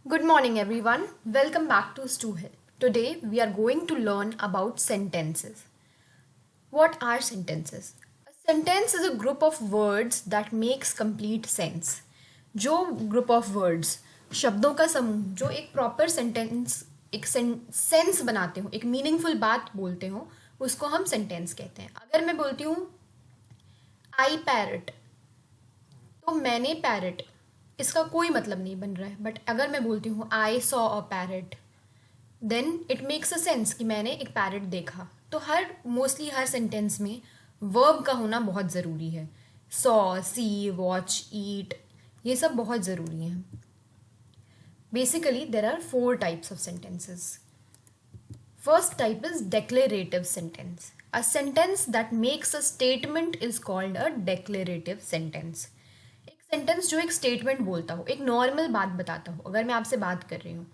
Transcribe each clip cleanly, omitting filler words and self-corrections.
Good morning, everyone. Welcome back to Stu Hill. Today, we are going to learn about sentences. What are sentences? A sentence is a group of words that makes complete sense. जो group of words, शब्दों का समूह जो एक proper sentence, एक sense बनाते हो, एक मीनिंगफुल बात बोलते हो, उसको हम सेंटेंस कहते हैं. अगर मैं बोलती हूँ आई पैरट, तो मैंने पैरट, इसका कोई मतलब नहीं बन रहा है. बट अगर मैं बोलती हूँ I saw a parrot, then it makes a sense कि मैंने एक पैरट देखा. तो मोस्टली हर सेंटेंस में वर्ब का होना बहुत ज़रूरी है. सॉ, सी, वॉच, ईट, ये सब बहुत ज़रूरी हैं. Basically there are 4 types of sentences. First type is declarative sentence. A sentence that makes a statement is called a declarative sentence. एक सेंटेंस जो एक स्टेटमेंट बोलता हो, एक नॉर्मल बात बताता हो. अगर मैं आपसे बात कर रही हूँ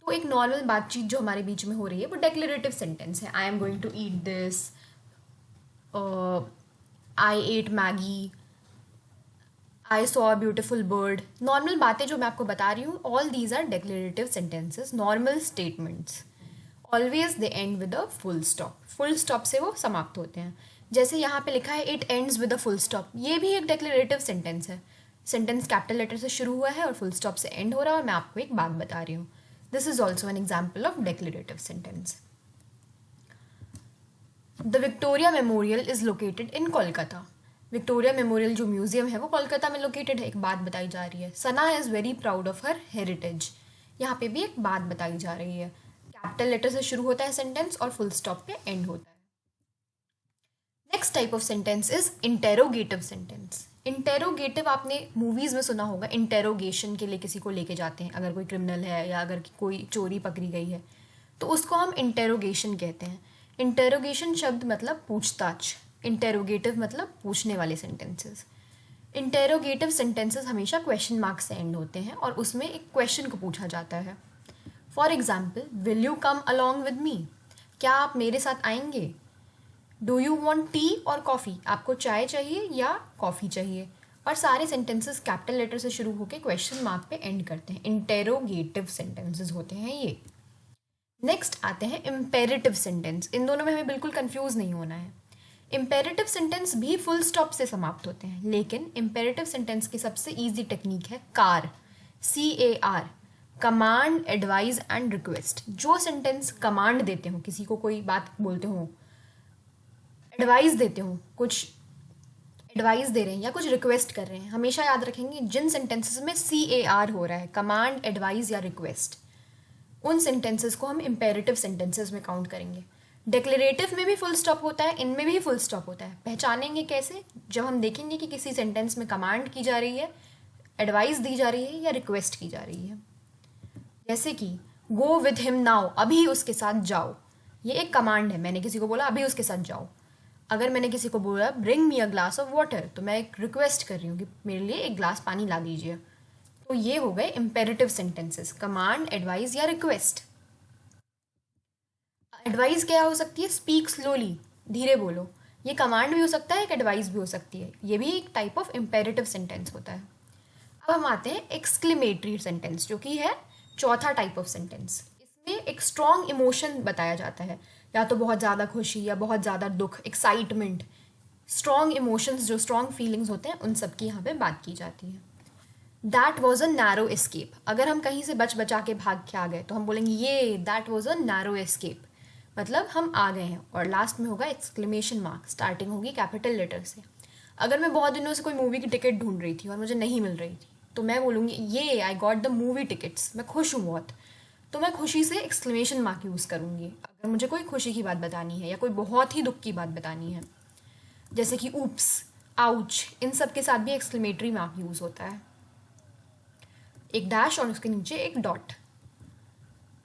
तो एक नॉर्मल बातचीत जो हमारे बीच में हो रही है वो डेक्लेरेटिव सेंटेंस है. I am going to eat this, I ate Maggi, I saw a beautiful bird. Normal बातें जो मैं आपको बता रही हूँ, all these are declarative sentences, normal statements. Always they end with a full stop. Full stop से वो समाप्त होते हैं. जैसे यहाँ पे लिखा है it ends with a full stop, ये भी एक डेक्लेरेटिव सेंटेंस है. सेंटेंस कैपिटल लेटर से शुरू हुआ है और फुल स्टॉप से एंड हो रहा है, और मैं आपको एक बात बता रही हूँ. This is also an example of declarative sentence. The Victoria Memorial is located in Kolkata. Victoria Memorial जो म्यूजियम है वो कोलकाता में लोकेटेड है. एक बात बताई जा रही है. Sana is very proud of her heritage. यहाँ पे भी एक बात बताई जा रही है. कैपिटल लेटर से शुरू होता है सेंटेंस और फुल स्टॉप पे एंड होता है. Next type of sentence is interrogative sentence. Interrogative आपने मूवीज में सुना होगा. इंटेरोगेशन के लिए किसी को लेके जाते हैं, अगर कोई क्रिमिनल है या अगर कोई चोरी पकड़ी गई है तो उसको हम इंटेरोगेशन कहते हैं. इंटेरोगेशन शब्द मतलब पूछताछ. इंटेरोगेटिव मतलब पूछने वाले सेंटेंसेस. इंटेरोगेटिव सेंटेंसेस हमेशा क्वेश्चन मार्क से एंड होते हैं और उसमें एक क्वेश्चन को पूछा जाता है. For example, will you come along with me, क्या आप मेरे साथ आएंगे. डू यू वॉन्ट टी और कॉफ़ी, आपको चाय चाहिए या कॉफ़ी चाहिए. और सारे सेंटेंसेस कैपिटल लेटर से शुरू होकर क्वेश्चन मार्क पे एंड करते हैं. इंटेरोगेटिव सेंटेंसेस होते हैं ये. नेक्स्ट आते हैं इम्पेरेटिव सेंटेंस. इन दोनों में हमें बिल्कुल कंफ्यूज नहीं होना है. इम्पेरेटिव सेंटेंस भी फुल स्टॉप से समाप्त होते हैं, लेकिन इम्पेरेटिव सेंटेंस की सबसे ईजी टेक्निक है car, CAR, command, advise and request. जो सेंटेंस कमांड देते हो, किसी को कोई बात बोलते हो, एडवाइस देते हो, कुछ एडवाइस दे रहे हैं या कुछ रिक्वेस्ट कर रहे हैं, हमेशा याद रखेंगे जिन सेंटेंसेस में CAR हो रहा है, कमांड, एडवाइस या रिक्वेस्ट, उन सेंटेंसेस को हम इम्पेरेटिव सेंटेंसेस में काउंट करेंगे. डिक्लेरेटिव में भी फुल स्टॉप होता है, इनमें भी फुल स्टॉप होता है. पहचानेंगे कैसे? जब हम देखेंगे कि किसी सेंटेंस में कमांड की जा रही है, एडवाइस दी जा रही है या रिक्वेस्ट की जा रही है. जैसे कि गो विद हिम नाउ, अभी उसके साथ जाओ, ये एक कमांड है. मैंने किसी को बोला अभी उसके साथ जाओ. अगर मैंने किसी को बोला bring me a glass of water, तो मैं एक रिक्वेस्ट कर रही हूँ कि मेरे लिए एक ग्लास पानी ला दीजिए. तो ये हो गए इम्पेरेटिव सेंटेंसेस, कमांड, एडवाइस या रिक्वेस्ट. एडवाइस क्या हो सकती है? स्पीक स्लोली, धीरे बोलो. ये कमांड भी हो सकता है, एक एडवाइस भी हो सकती है. ये भी एक टाइप ऑफ इम्पेरेटिव सेंटेंस होता है. अब हम आते हैं एक्सक्लेमेटरी सेंटेंस, जो कि है चौथा टाइप ऑफ सेंटेंस. इसमें एक स्ट्रॉन्ग इमोशन बताया जाता है, या तो बहुत ज़्यादा खुशी या बहुत ज़्यादा दुख, एक्साइटमेंट. स्ट्रॉन्ग इमोशंस, जो स्ट्रॉन्ग फीलिंग्स होते हैं, उन सब की यहाँ पे बात की जाती है. That was a narrow escape. अगर हम कहीं से बचा के भाग के आ गए तो हम बोलेंगे ये that was a narrow escape, मतलब हम आ गए हैं. और लास्ट में होगा एक्सक्लेमेशन मार्क, स्टार्टिंग होगी कैपिटल लेटर से. अगर मैं बहुत दिनों से कोई मूवी की टिकट ढूंढ रही थी और मुझे नहीं मिल रही थी, तो मैं बोलूँगी ये I got the movie tickets, मैं खुश हूँ बहुत. तो मैं खुशी से एक्सक्लेमेशन मार्क यूज़ करूँगी अगर मुझे कोई खुशी की बात बतानी है या कोई बहुत ही दुख की बात बतानी है. जैसे कि ऊप्स, आउच, इन सब के साथ भी एक्सक्लेमेटरी मार्क यूज़ होता है, एक डैश और उसके नीचे एक डॉट.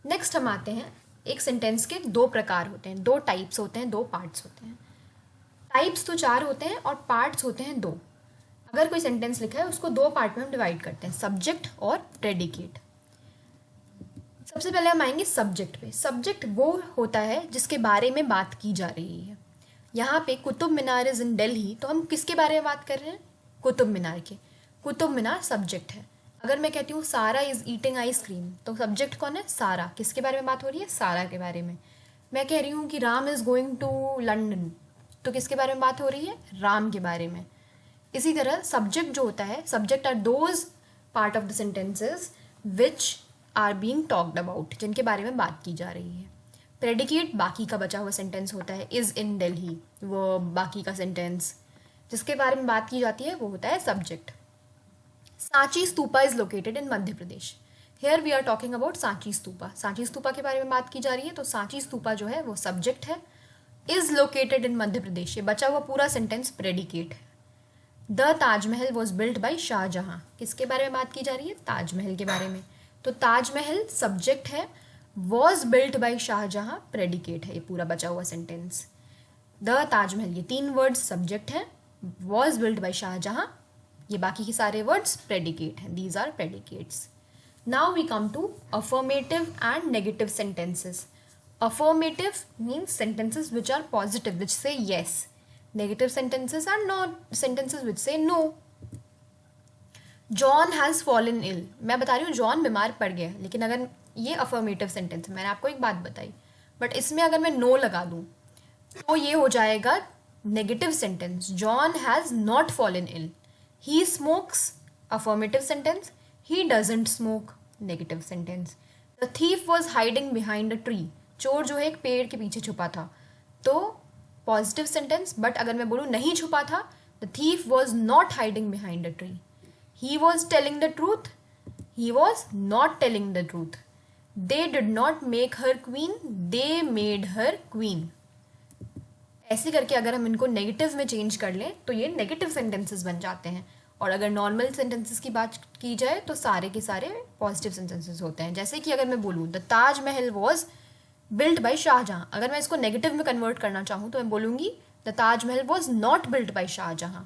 नेक्स्ट हम आते हैं, एक सेंटेंस के 2 प्रकार होते हैं, 2 टाइप्स होते हैं, 2 पार्ट्स होते हैं. टाइप्स तो 4 होते हैं और पार्ट्स होते हैं 2. अगर कोई सेंटेंस लिखा है उसको 2 पार्ट में हम डिवाइड करते हैं, सब्जेक्ट और प्रेडिकेट. सबसे पहले हम आएंगे सब्जेक्ट पे. सब्जेक्ट वो होता है जिसके बारे में बात की जा रही है. यहाँ पे कुतुब मीनार इज इन दिल्ली, तो हम किसके बारे में बात कर रहे हैं? कुतुब मीनार के. कुतुब मीनार सब्जेक्ट है. अगर मैं कहती हूँ सारा इज़ ईटिंग आइसक्रीम, तो सब्जेक्ट कौन है? सारा। किसके बारे में बात हो रही है? सारा के बारे में। मैं कह रही हूँ कि Ram is going to London, तो किसके बारे में बात हो रही है? राम के बारे में। इसी तरह सब्जेक्ट जो होता है, subject are those part of the sentences which are being talked about, जिनके बारे में बात की जा रही है। प्रेडिकेट बाकी का बचा हुआ सेंटेंस होता है, इज़ इन दिल्ली, वो बाकी का सेंटेंस जिसके बारे में बात की जाती है वो होता है subject. Sanchi stupa is located in Madhya Pradesh. Here we are talking about Sanchi stupa. Sanchi stupa के बारे में बात की जा रही है, तो सांची स्तूपा जो है वो सब्जेक्ट है। इज लोकेटेड इन मध्य प्रदेश, ये बचा हुआ पूरा सेंटेंस प्रेडिकेट है। The Taj Mahal was built by Shah Jahan, किसके बारे में बात की जा रही है? ताजमहल के बारे में। तो ताजमहल सब्जेक्ट है, was built by Shah Jahan predicate है, ये पूरा बचा हुआ सेंटेंस। द ताजमहल, ये 3 वर्ड्स सब्जेक्ट है, वॉज बिल्ट बाई शाहजहां, ये बाकी के सारे वर्ड्स प्रेडिकेट हैं, these are predicates. Now we come to affirmative and negative sentences. Affirmative means sentences which are positive, which say yes. Negative sentences are not sentences which say no. John has fallen ill. मैं बता रही हूँ John बीमार पड़ गया, लेकिन अगर ये अफर्मेटिव सेंटेंस है, मैंने आपको एक बात बताई, बट इसमें अगर मैं नो लगा दूँ तो ये हो जाएगा negative sentence. John has not fallen ill. He smokes, affirmative sentence. He doesn't smoke, negative sentence. The thief was hiding behind a tree, चोर जो है एक पेड़ के पीछे छुपा था, तो पॉजिटिव सेंटेंस। बट अगर मैं बोलूँ नहीं छुपा था, the thief was not hiding behind a tree. He was telling the truth, he was not telling the truth. They did not make her queen, they made her queen. ऐसे करके अगर हम इनको नेगेटिव में चेंज कर लें तो ये नेगेटिव सेंटेंसेस बन जाते हैं। और अगर नॉर्मल सेंटेंसेस की बात की जाए तो सारे के सारे पॉजिटिव सेंटेंसेस होते हैं। जैसे कि अगर मैं बोलूँ the Taj Mahal was built by Shah Jahan, अगर मैं इसको नेगेटिव में कन्वर्ट करना चाहूँ तो मैं बोलूँगी the Taj Mahal was not built by Shahjahan.